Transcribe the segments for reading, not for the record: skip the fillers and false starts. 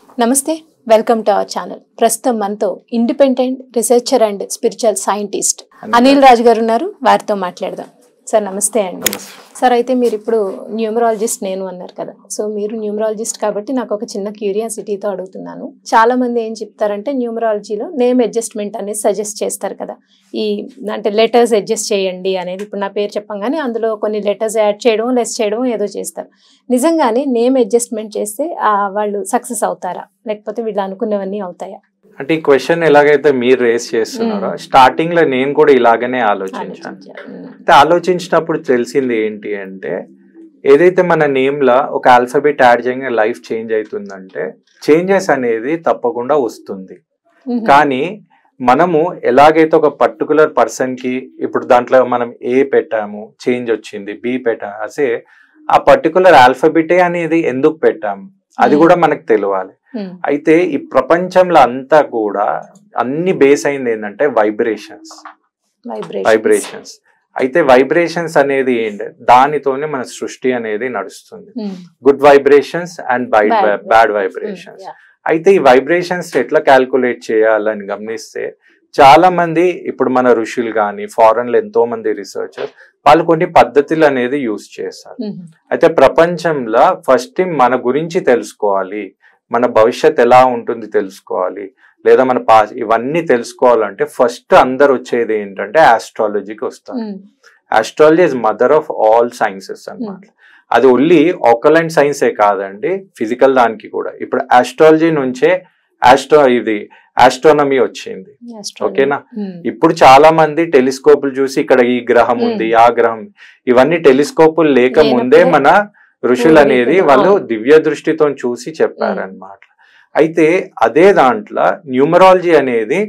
నమస్తే, welcome to our channel. ప్రస్తుతం మనతో independent researcher and spiritual scientist Anil Raj గారు ఉన్నారు. వారితో మాట్లాడదాం. సార్ నమస్తే అండి. సార్, అయితే మీరు ఇప్పుడు న్యూమరాలజిస్ట్ నేను అన్నారు కదా, సో మీరు న్యూమరాలజిస్ట్ కాబట్టి నాకు ఒక చిన్న క్యూరియాసిటీతో అడుగుతున్నాను. చాలా మంది ఏం చెప్తారంటే న్యూమరాలజీలో నేమ్ అడ్జస్ట్మెంట్ అనేది సజెస్ట్ చేస్తారు కదా, ఈ అంటే లెటర్స్ అడ్జస్ట్ చేయండి అనేది. ఇప్పుడు నా పేరు చెప్పంగానే అందులో కొన్ని లెటర్స్ యాడ్ చేయడం, లెస్ చేయడం ఏదో చేస్తారు. నిజంగానే నేమ్ అడ్జస్ట్మెంట్ చేస్తే వాళ్ళు సక్సెస్ అవుతారా, లేకపోతే వీళ్ళు అనుకున్నవన్నీ అవుతాయా? అంటే ఈ క్వశ్చన్ ఎలాగైతే మీరు రేస్ చేస్తున్నారో స్టార్టింగ్ లో నేను కూడా ఇలాగనే ఆలోచించాను. అయితే ఆలోచించినప్పుడు తెలిసింది ఏంటి అంటే, ఏదైతే మన నేమ్ లా ఒక ఆల్ఫాబెట్ యాడ్ చేయగా లైఫ్ చేంజ్ అవుతుందంటే చేంజెస్ అనేది తప్పకుండా వస్తుంది. కానీ మనము ఎలాగైతే ఒక పర్టికులర్ పర్సన్ కి ఇప్పుడు దాంట్లో మనం ఏ పెట్టాము, చేంజ్ వచ్చింది, బి పెట్టాము, అసే ఆ పర్టికులర్ ఆల్ఫాబెటే అనేది ఎందుకు పెట్టాము అది కూడా మనకు తెలియాలి. అయితే ఈ ప్రపంచంలో అంతా కూడా అన్ని బేస్ అయింది ఏంటంటే వైబ్రేషన్స్. అయితే వైబ్రేషన్స్ అనేది ఏంటి, దానితోనే మన సృష్టి అనేది నడుస్తుంది. Good vibrations and bad vibrations. అయితే ఈ వైబ్రేషన్స్ ఎట్లా క్యాల్కులేట్ చేయాలని గమనిస్తే చాలా మంది ఇప్పుడు మన ఋషులు కానీ ఫారెన్ లో ఎంతో మంది రీసెర్చర్స్ వాళ్ళు కొన్ని పద్ధతులు అనేది యూజ్ చేస్తారు. అయితే ప్రపంచంలో ఫస్ట్ మన గురించి తెలుసుకోవాలి, మన భవిష్యత్ ఎలా ఉంటుంది తెలుసుకోవాలి, లేదా మన ఇవన్నీ తెలుసుకోవాలంటే ఫస్ట్ అందరు వచ్చేది ఏంటంటే ఆస్ట్రాలజీకి వస్తారు. Astrology is mother of all sciences అన్నమాట. అది ఓన్లీ ఆకలెంట్ సైన్సే కాదండి, ఫిజికల్ దానికి కూడా. ఇప్పుడు ఆస్ట్రాలజీ నుంచే ఆస్ట్రోనమీ వచ్చింది. ఓకేనా? ఇప్పుడు చాలా మంది టెలిస్కోపులు చూసి ఇక్కడ ఈ గ్రహం ఉంది, ఆ గ్రహం, ఇవన్నీ టెలిస్కోపులు లేక ముందే మన ఋషులు అనేది వాళ్ళు దివ్య దృష్టితో చూసి చెప్పారనమాట. అయితే అదే దాంట్లో న్యూమరాలజీ అనేది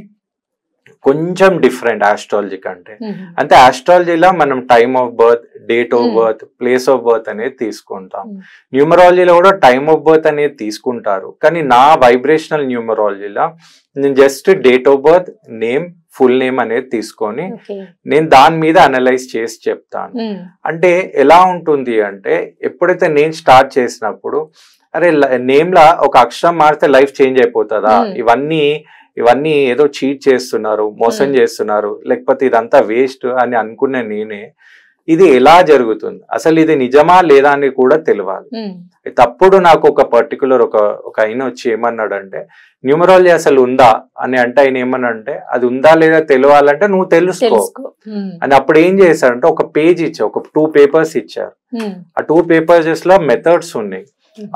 కొంచెం డిఫరెంట్ ఆస్ట్రాలజీ కంటే. అంటే ఆస్ట్రాలజీలో మనం time of birth, date of birth, place of birth అనేది తీసుకుంటాం. న్యూమరాలజీలో కూడా టైమ్ ఆఫ్ బర్త్ అనేది తీసుకుంటారు. కానీ నా వైబ్రేషనల్ న్యూమరాలజీలో నేను just date of birth, name, full name అనేది తీసుకొని నేను దాని మీద అనలైజ్ చేసి చెప్తాను. అంటే ఎలా ఉంటుంది అంటే, ఎప్పుడైతే నేను స్టార్ట్ చేసినప్పుడు అరే నేమ్ లా ఒక అక్షరం మారితే లైఫ్ చేంజ్ అయిపోతుందా, ఇవన్నీ ఏదో చీట్ చేస్తున్నారు, మోసం చేస్తున్నారు, లేకపోతే ఇదంతా వేస్ట్ అని అనుకునే నేనే ఇది ఎలా జరుగుతుంది, అసలు ఇది నిజమా లేదా అని కూడా తెలియాలి. తప్పుడు నాకు ఒక పర్టికులర్ ఒక ఆయన వచ్చి ఏమన్నాడంటే, న్యూమరాలజీ అసలు ఉందా అని అంటే ఆయన ఏమన్నంటే, అది ఉందా లేదా తెలియాలంటే నువ్వు తెలుసుకో అని. అప్పుడు ఏం చేశారంటే ఒక పేజ్ ఇచ్చారు, ఒక 2 పేపర్స్ ఇచ్చారు. ఆ 2 పేపర్స్ లో మెథడ్స్ ఉన్నాయి.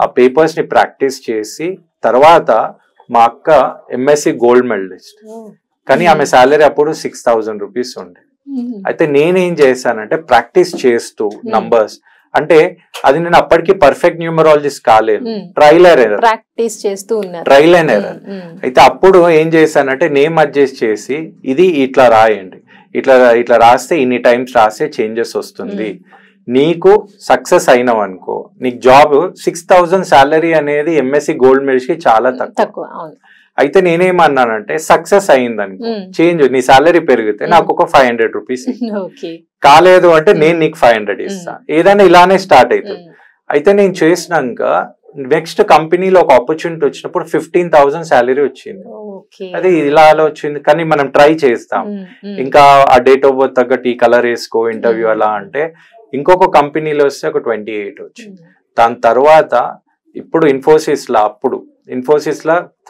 ఆ పేపర్స్ ని ప్రాక్టీస్ చేసి తర్వాత మా అక్క ఎంఎస్సి గోల్డ్ మెడలిస్ట్, కానీ ఆమె శాలరీ అప్పుడు 6000 రూపీస్ ఉండే. అయితే నేనేం చేశానంటే ప్రాక్టీస్ చేస్తూ నంబర్స్, అంటే అది నేను అప్పటికి పర్ఫెక్ట్ న్యూమరాలజిస్ట్ కాలేదు, ట్రైల్ అండ్ ఎర్రర్. అయితే అప్పుడు ఏం చేశానంటే నేమ్ అడ్జస్ట్ చేసి ఇది ఇట్లా రాయండి, ఇట్లా రాస్తే ఇన్ని టైమ్స్ రాస్తే చేంజెస్ వస్తుంది, నీకు సక్సెస్ అయినావు అనుకో నీకు జాబ్ 6000 శాలరీ అనేది ఎంఎస్సి గోల్డ్ మెడల్స్ కి చాలా తక్కువ. అయితే నేనేమన్నానంటే సక్సెస్ అయింది అనుకో, చేంజ్ నీ శాలరీ పెరిగితే నాకు ఒక 500 రూపీస్, కాలేదు అంటే నేను నీకు 500 ఇస్తా, ఏదైనా ఇలానే స్టార్ట్ అవుతుంది. అయితే నేను చేసినాక నెక్స్ట్ కంపెనీలో ఒక ఆపర్చునిటీ వచ్చినప్పుడు 15,000 శాలరీ వచ్చింది. అది ఇలా వచ్చింది, కానీ మనం ట్రై చేస్తాం, ఇంకా ఆ డేట్ ఆఫ్ బర్త్ తగ్గట్టు ఈ కలర్ వేసుకో ఇంటర్వ్యూ అలా అంటే ఇంకొక కంపెనీలో వస్తే ఒక 28 వచ్చింది. దాని తర్వాత ఇప్పుడు ఇన్ఫోసిస్ లో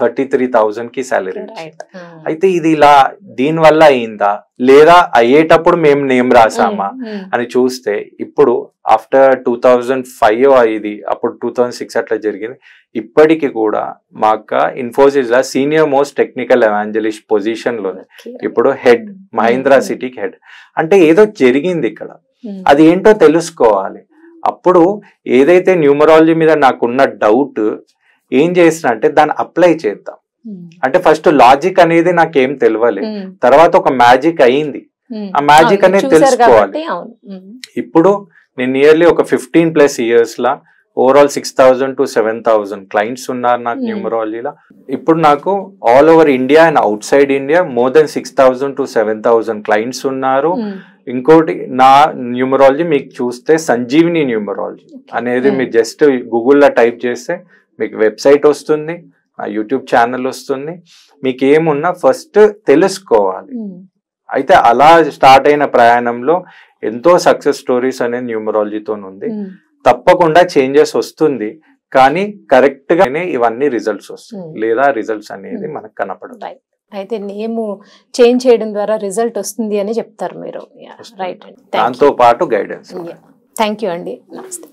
33,000 కి శాలరీ వచ్చింది. అయితే ఇది ఇలా దీనివల్ల అయిందా లేదా అయ్యేటప్పుడు మేము నేమ్ రాసామా అని చూస్తే ఇప్పుడు ఆఫ్టర్ 2005 ఇది అప్పుడు 2006 అట్లా జరిగింది. ఇప్పటికి కూడా మా అక్క ఇన్ఫోసిస్ లో senior most technical evangelist position లోనే, ఇప్పుడు హెడ్, మహీంద్రా సిటీకి హెడ్. అంటే ఏదో జరిగింది ఇక్కడ, అది ఏంటో తెలుసుకోవాలి. అప్పుడు ఏదైతే న్యూమరాలజీ మీద నాకున్న డౌట్ ఏం చేసిన అంటే దాన్ని అప్లై చేద్దాం. అంటే ఫస్ట్ లాజిక్ అనేది నాకేం తెలియలేదు, తర్వాత ఒక మ్యాజిక్ అయింది, ఆ మ్యాజిక్ అనేది తెలుసుకోవాలి. ఇప్పుడు నేను నియర్లీ ఒక 15+ years law overall 6,000 to 7,000 clients ఉన్నారు నాకు న్యూమరాలజీలో. ఇప్పుడు నాకు all over India and out side India more than 6,000 to 7,000 clients ఉన్నారు. ఇంకోటి నా న్యూమరాలజీ మీకు చూస్తే సంజీవిని న్యూమరాలజీ అనేది మీరు జస్ట్ గూగుల్లో టైప్ చేస్తే మీకు వెబ్సైట్ వస్తుంది, నా యూట్యూబ్ ఛానల్ వస్తుంది. మీకు ఏమున్నా ఫస్ట్ తెలుసుకోవాలి. అయితే అలా స్టార్ట్ అయిన ప్రయాణంలో ఎంతో సక్సెస్ స్టోరీస్ అనేది న్యూమరాలజీతో ఉంది. తప్పకుండా చేంజెస్ వస్తుంది, కానీ కరెక్ట్ గానే ఇవన్నీ రిజల్ట్స్ వస్తాయి, లేదా రిజల్ట్స్ అనేది మనకు కనపడదు. అయితే నేమ్ చేంజ్ చేయడం ద్వారా రిజల్ట్ వస్తుంది అని చెప్తారు మీరు. రైట్, దాంతో పాటు గైడెన్స్. థ్యాంక్ యూ అండి. నమస్తే.